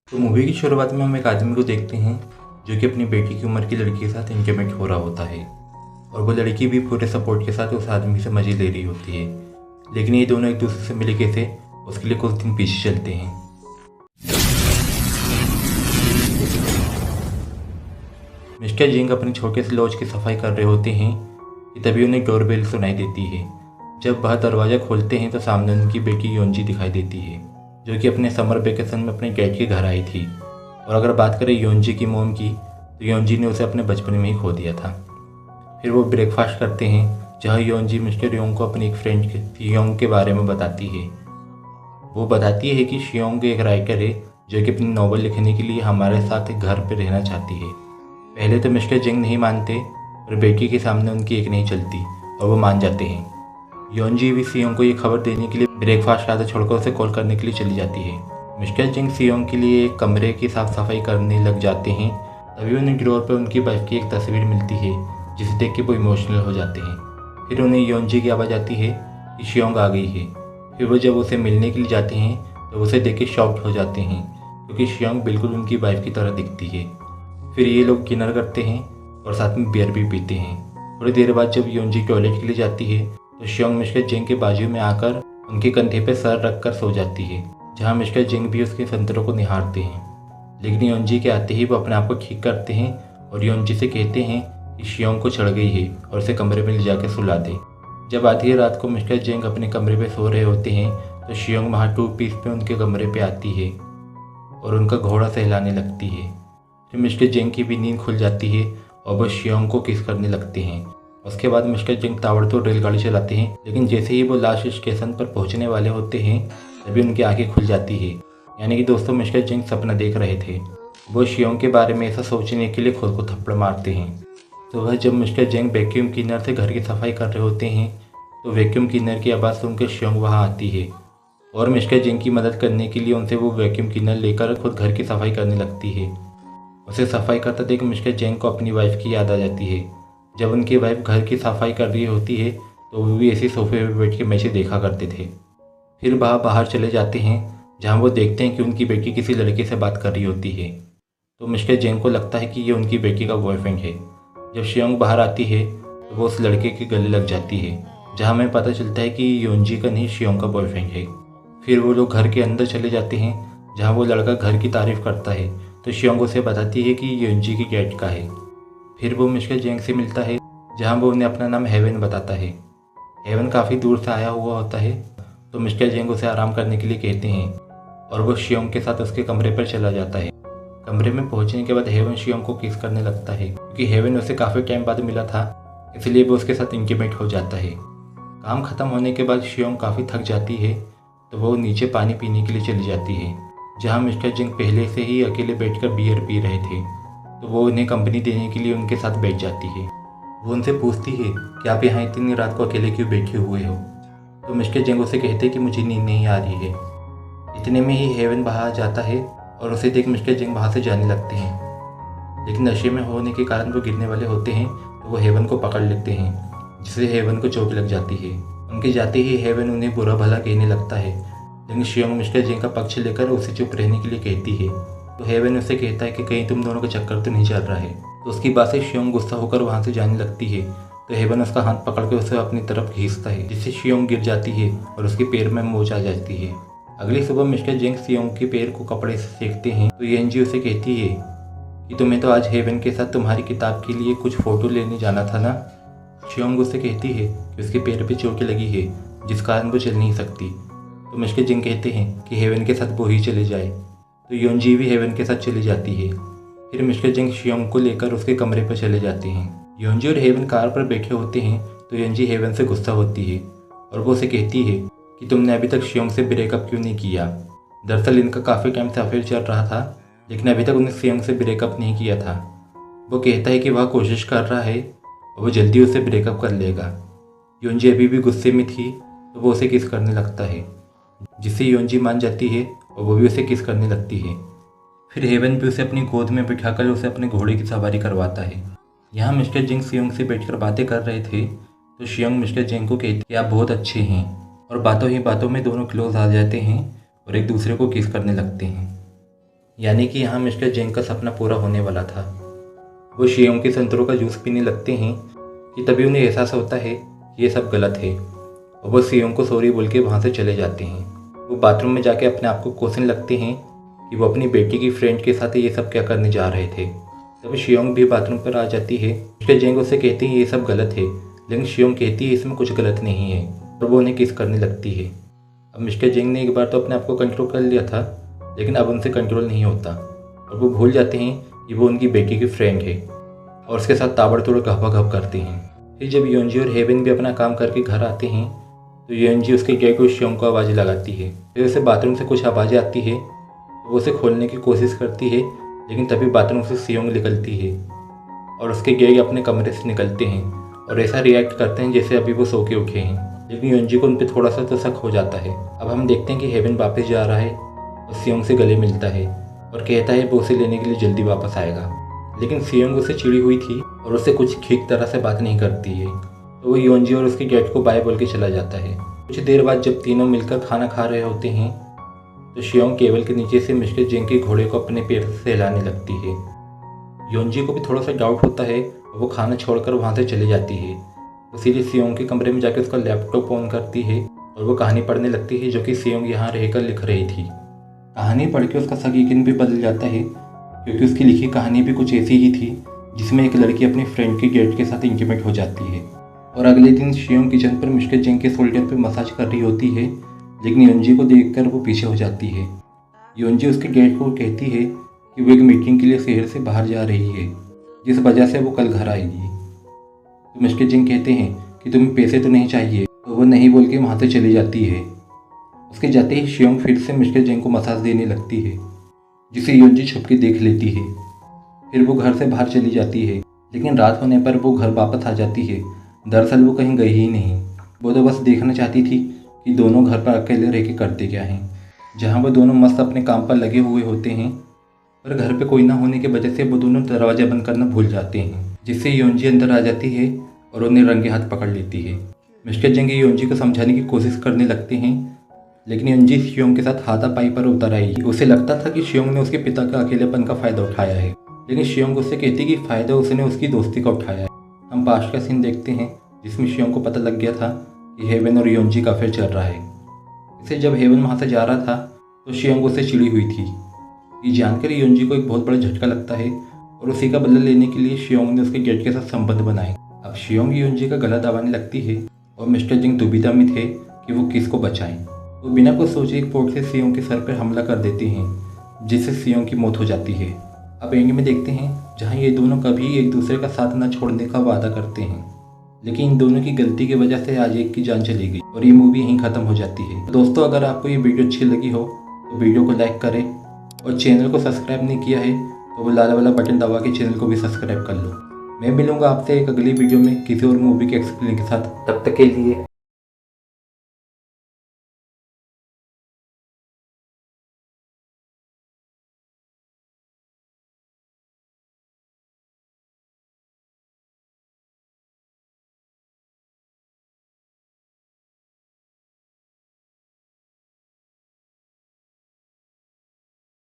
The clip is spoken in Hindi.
तो मूवी की शुरुआत में हम एक आदमी को देखते हैं जो कि अपनी बेटी की उम्र की लड़की के साथ इंटीमेट हो रहा होता है और वो लड़की भी पूरे सपोर्ट के साथ उस आदमी से मज़े ले रही होती है। लेकिन ये दोनों एक दूसरे से मिले कैसे, उसके लिए कुछ दिन पीछे चलते हैं। मिस्टर जिंग अपने छोटे से लॉज की सफाई कर रहे होते हैं कि तभी उन्हें डोरबेल सुनाई देती है। जब वह दरवाज़ा खोलते हैं तो सामने उनकी बेटी योंजी दिखाई देती है, जो कि अपने समर वेकेशन में अपने डैड के घर आई थी। और अगर बात करें योंजी की मोम की, तो योंजी ने उसे अपने बचपन में ही खो दिया था। फिर वो ब्रेकफास्ट करते हैं, जहाँ योंजी मिस्टर योंग को अपनी एक फ्रेंड शियोंग के बारे में बताती है। वो बताती है कि शियोंग एक राइटर है जो कि अपनी नॉवल लिखने के लिए हमारे साथ एक घर पर रहना चाहती है। पहले तो मिस्टर जिंग नहीं मानते, पर बेटी के सामने उनकी एक नहीं चलती और वो मान जाते हैं। योंजी भी सियोंग को ये खबर देने के लिए ब्रेकफास्ट आधा छोड़कर उसे कॉल करने के लिए चली जाती है। मिस्टर जिंग सियोंग के लिए एक कमरे की साफ सफाई करने लग जाते हैं। तभी उन्हें ड्रॉर पर उनकी वाइफ की एक तस्वीर मिलती है, जिसे देख के वो इमोशनल हो जाते हैं। फिर उन्हें योंजी की आवाज़ आती है कि शियोंग आ गई है। फिर वो जब उसे मिलने के लिए जाते हैं तो उसे देख के शॉक्ड हो जाते हैं, क्योंकि शियोंग बिल्कुल उनकी वाइफ की तरह दिखती है। फिर ये लोग डिनर करते हैं और साथ में बियर भी पीते हैं। थोड़ी देर बाद जब योंजी टॉयलेट के लिए जाती है तो शियोंग मिस्टर जिंग के बाजू में आकर उनके कंधे पर सर रखकर सो जाती है, जहाँ मिस्टर जिंग भी उसके संतरों को निहारते हैं। लेकिन योंजी के आते ही वो अपने आप को ठीक करते हैं और योंजी से कहते हैं कि शियोंग को चढ़ गई है और उसे कमरे में ले जाकर सुला दे। जब आधी रात को मिस्टर जिंग अपने कमरे पे सो रहे होते हैं तो शियोंग वहाँ 2 पीस पे उनके कमरे पे आती है और उनका घोड़ा सहलाने लगती है। फिर मिस्टर जिंग की भी नींद खुल जाती है और वो शियोंग को किस करने लगते हैं। उसके बाद मिस्टर जिंग ताबड़तोड़ रेलगाड़ी चलाते हैं, लेकिन जैसे ही वो लास्ट स्टेशन पर पहुंचने वाले होते हैं तभी उनकी आंखें खुल जाती है। यानी कि दोस्तों, मिस्टर जिंग सपना देख रहे थे। वो शियोंग के बारे में ऐसा सोचने के लिए खुद को थप्पड़ मारते हैं। तो वह जब मिस्टर जिंग वैक्यूम क्लीनर से घर की सफाई कर रहे होते हैं तो वैक्यूम क्लीनर की आवाज़ सुनकर शियोंग वहाँ आती है और मिस्टर जिंग की मदद करने के लिए उनसे वो वैक्यूम क्लीनर लेकर खुद घर की सफाई करने लगती है। उसे सफाई करता देख मिस्टर जिंग को अपनी वाइफ की याद आ जाती है। जब उनकी वाइफ घर की सफाई कर रही होती है तो वो भी ऐसे सोफे पर बैठ के मैच देखा करते थे। फिर वह बाहर चले जाते हैं, जहाँ वो देखते हैं कि उनकी बेटी किसी लड़के से बात कर रही होती है। तो मिस्टर जिंग को लगता है कि ये उनकी बेटी का बॉयफ्रेंड है। जब शियोंग बाहर आती है तो वो उस लड़के के गले लग जाती है, जहाँ हमें पता चलता है कि योंजी का नहीं शियोंग का बॉयफ्रेंड है। फिर वो लोग घर के अंदर चले जाते हैं, जहाँ वो लड़का घर की तारीफ़ करता है तो शियोंग उसे बताती है कि योंजी की डैड का है। फिर वो मिस्टर जिंग से मिलता है, जहाँ वो उन्हें अपना नाम हेवन बताता है। हेवन काफ़ी दूर से आया हुआ होता है, तो मिस्टर जिंग उसे आराम करने के लिए कहते हैं और वो शियोंग के साथ उसके कमरे पर चला जाता है। कमरे में पहुंचने के बाद हेवन शियोंग को किस करने लगता है, क्योंकि हेवन उसे काफ़ी टाइम बाद मिला था, इसलिए वो उसके साथ इंटीमेट हो जाता है। काम ख़त्म होने के बाद शियोंग काफ़ी थक जाती है, तो वो नीचे पानी पीने के लिए चली जाती है, जहाँ मिस्टर जिंग पहले से ही अकेले बैठकर बियर पी रहे थे। तो वो उन्हें कंपनी देने के लिए उनके साथ बैठ जाती है। वो उनसे पूछती है कि आप यहाँ इतनी रात को अकेले क्यों बैठे हुए हो। तो मिस्टर जिंग उसे कहते हैं कि मुझे नींद नहीं आ रही है। इतने में ही हेवन बाहर जाता है और उसे देख मिस्टर जिंग वहाँ से जाने लगते हैं, लेकिन नशे में होने के कारण वो गिरने वाले होते हैं, तो वो हेवन को पकड़ लेते हैं, जिससे हेवन को चोट लग जाती है। उनके जाते ही हेवन उन्हें बुरा भला कहने लगता है, लेकिन शियोंग मिस्टर जिंग का पक्ष लेकर उसे चुप रहने के लिए कहती है। तो हेवन उसे कहता है कि कहीं तुम दोनों का चक्कर तो नहीं चल रहा है। तो उसकी बात से शियोंग गुस्सा होकर वहाँ से जाने लगती है, तो हेवन उसका हाथ पकड़ के उसे अपनी तरफ खींचता है, जिससे शियोंग गिर जाती है और उसके पैर में मोच आ जाती है। अगली सुबह मिस्टर जिंग शियोंग के पैर को कपड़े से सेकते हैं, तो योंजी उसे कहती है कि तुम्हें तो आज हेवन के साथ तुम्हारी किताब के लिए कुछ फ़ोटो लेने जाना था ना। शियोंग उससे कहती है कि उसके पैर पे चोट लगी है, जिस कारण वो चल नहीं सकती। तो मिस्टर जिंग कहते हैं कि हेवन के साथ वो ही चले जाए, तो योंजी भी हेवन के साथ चली जाती है। फिर मिस्टर जिंग शियोंग को लेकर उसके कमरे पर चले जाते हैं। योंजी और हेवन कार पर बैठे होते हैं, तो योंजी हेवन से गुस्सा होती है और वो उसे कहती है कि तुमने अभी तक शियोंग से ब्रेकअप क्यों नहीं किया। दरअसल इनका काफ़ी टाइम से अफेयर चल रहा था, लेकिन अभी तक उन्हें शियोंग से ब्रेकअप नहीं किया था। वो कहता है कि वह कोशिश कर रहा है और वो जल्दी उससे ब्रेकअप कर लेगा। योंजी अभी भी गुस्से में थी, तो वो उसे किस करने लगता है, जिससे योंजी मान जाती है और वो भी उसे किस करने लगती है। फिर हेवन भी उसे अपनी गोद में बिठाकर उसे अपने घोड़े की सवारी करवाता है। यहाँ मिस्टर जिंग शियोंग से बैठकर बातें कर रहे थे, तो शियोंग मिस्टर जिंग को कहती है कि आप बहुत अच्छे हैं, और बातों ही बातों में दोनों क्लोज आ जाते हैं और एक दूसरे को किस करने लगते हैं। यानी कि यहाँ मिस्टर जेंग का सपना पूरा होने वाला था। वो शियोंग के संतरों का जूस पीने लगते हैं कि तभी उन्हें एहसास होता है कि ये सब गलत है और वो शियोंग को सॉरी बोल के वहाँ से चले जाते हैं। वो बाथरूम में जाके अपने आप को कोसने लगते हैं कि वो अपनी बेटी की फ्रेंड के साथ ये सब क्या करने जा रहे थे। तब शियोंग भी बाथरूम पर आ जाती है। मिस्टर जेंग उससे कहते हैं ये सब गलत है, लेकिन शियोंग कहती है इसमें कुछ गलत नहीं है और वो उन्हें किस करने लगती है। अब मिस्टर जेंग ने एक बार तो अपने आप को कंट्रोल कर लिया था, लेकिन अब उनसे कंट्रोल नहीं होता और वो भूल जाते हैं कि वो उनकी बेटी की फ्रेंड है और उसके साथ ताबड़तोड़ घपाघप करते हैं। फिर जब योंजी और हेवन भी अपना काम करके घर आते हैं तो योंजी उसके गैग को शियोंग को आवाज़ लगाती है। फिर उसे बाथरूम से कुछ आवाज़ें आती है तो वो उसे खोलने की कोशिश करती है, लेकिन तभी बाथरूम से शियोंग निकलती है और उसके गैग अपने कमरे से निकलते हैं और ऐसा रिएक्ट करते हैं जैसे अभी वो सो के उठे हैं। लेकिन योंजी को उन पर थोड़ा सा तो शक हो जाता है। अब हम देखते हैं कि हेवन वापस जा रहा है और शियोंग से गले मिलता है और कहता है वो उसे लेने के लिए जल्दी वापस आएगा। लेकिन शियोंग उससे चिड़ी हुई थी और उससे कुछ ठीक तरह से बात नहीं करती है, तो वो योंजी और उसके गेट को बाय बोल के चला जाता है। कुछ देर बाद जब तीनों मिलकर खाना खा रहे होते हैं तो शियोंग केबल के नीचे से मिस्टर जेंग के घोड़े को अपने पैर से हिलाने लगती है। योंजी को भी थोड़ा सा डाउट होता है और वो खाना छोड़कर वहाँ से चली जाती है। वो सीधे शियोंग के कमरे में जाकर उसका लैपटॉप ऑन करती है और वो कहानी पढ़ने लगती है जो कि शियोंग यहाँ रहकर लिख रही थी। कहानी पढ़ के उसका शक यकीन भी बदल जाता है, क्योंकि उसकी लिखी कहानी भी कुछ ऐसी ही थी जिसमें एक लड़की अपने फ्रेंड के गेट के साथ इंटीमेट हो जाती है। और अगले दिन शियोंग किचन पर मिस्टर जेंग के शोल्डर पर मसाज कर रही होती है, लेकिन योंजी को देखकर वो पीछे हो जाती है। योंजी उसके गेट को कहती है कि वो एक मीटिंग के लिए शहर से बाहर जा रही है, जिस वजह से वो कल घर आएगी। तो मिस्टर जेंग कहते हैं कि तुम्हें पैसे तो नहीं चाहिए, तो वो नहीं बोल के वहाँ से चली जाती है। उसके जाते ही शियोंग फिर से मिस्टर जेंग को मसाज देने लगती है, जिसे योंजी छुप के देख लेती है। फिर वो घर से बाहर चली जाती है, लेकिन रात होने पर वो घर वापस आ जाती है। दरअसल वो कहीं गई ही नहीं, वो तो बस देखना चाहती थी कि दोनों घर पर अकेले रह के करते क्या हैं। जहाँ वो दोनों मस्त अपने काम पर लगे हुए होते हैं, पर घर पे कोई ना होने की वजह से वो दोनों दरवाजा बंद करना भूल जाते हैं, जिससे योंजी अंदर आ जाती है और उन्हें रंगे हाथ पकड़ लेती है। मिस्टर जेंग योंजी को समझाने की कोशिश करने लगते हैं, लेकिन योंजी शियोंग के साथ हाथापाई पर उतर आई। उसे लगता था कि शियोंग ने उसके पिता का अकेलेपन का फ़ायदा उठाया है, लेकिन शियोंग उससे कहती कि फ़ायदा उसने उसकी दोस्ती का उठाया है। हम पास्ट का सीन देखते हैं जिसमें शियोंग को पता लग गया था कि हेवन और योंजी का अफेयर चल रहा है। इसे जब हेवन वहाँ से जा रहा था तो शियोंग उससे चिड़ी हुई थी। ये जानकर योंजी को एक बहुत बड़ा झटका लगता है और उसी का बदला लेने के लिए शियोंग ने उसके गेट के साथ संबंध बनाए। अब शियोंग योंजी का गला दबाने लगती है और मिस्टर जेंग दुविधा में थे कि वो किसको बचाएं। वो बिना कुछ सोचे एक पोर्ट से शियोंग के सर पर हमला कर देते हैं, जिससे शियोंग की मौत हो जाती है। अब एंड में देखते हैं जहाँ ये दोनों कभी एक दूसरे का साथ न छोड़ने का वादा करते हैं, लेकिन इन दोनों की गलती की वजह से आज एक की जान चली गई और ये मूवी यहीं ख़त्म हो जाती है। दोस्तों, अगर आपको ये वीडियो अच्छी लगी हो तो वीडियो को लाइक करें और चैनल को सब्सक्राइब नहीं किया है तो वो लाल वाला बटन दबा के चैनल को भी सब्सक्राइब कर लो। मैं मिलूंगा आपसे एक अगली वीडियो में किसी और मूवी के एक्सप्लेन के साथ। तब तक के लिए